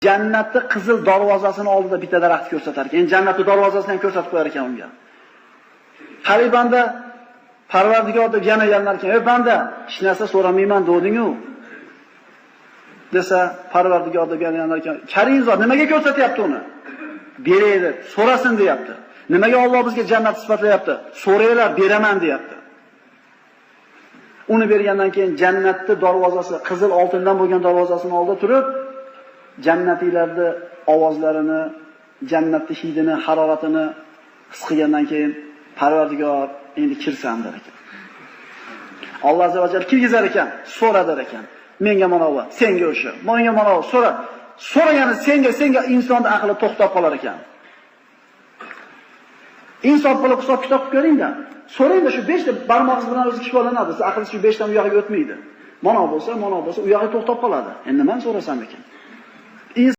Jannatning qizil darvozasini oldida bitta daraxt ko'rsatar ekan. Jannatning darvozasini ham ko'rsatib qo'yar ekan unga. Qaribanda Parvardigor deb yana yalnar ekan. "Ey banda, hech narsa so'ramayman degding-ku." desa, Parvardigor deb yana yalnar ekan. "Karimzod nimaga ko'rsatyapti uni? Beraylik, so'rasin deyapti. Nimaga Alloh bizga jannat sifatlayapti? So'raylar, beraman deyapti." Uni bergandan keyin jannatning darvozasi, qizil oltindan bo'lgan darvozasini oldida turib, jannatiylarni ovozlarini, jannatning hidini, haroratini his qilgandan keyin Parvardigor endi kirsan der ekan. Alloh azza va jalla kirgizar ekan, so'radar ekan. Menga mana bu, senga o'sha, menga mana bu, so'ra. So'ragani senga insonning aqli to'xtab qolar ekan. Inson qilib hisob-kitob qilib ko'ring-da. So'rayda shu 5 ta barmog'ingiz bilan o'zi kifoyalanadi. Siz aqlingiz shu 5 ta u yoqqa o'tmaydi. Mana bo'lsa, u yoqqa to'xtab qoladi. Endi nima so'rasam ekan?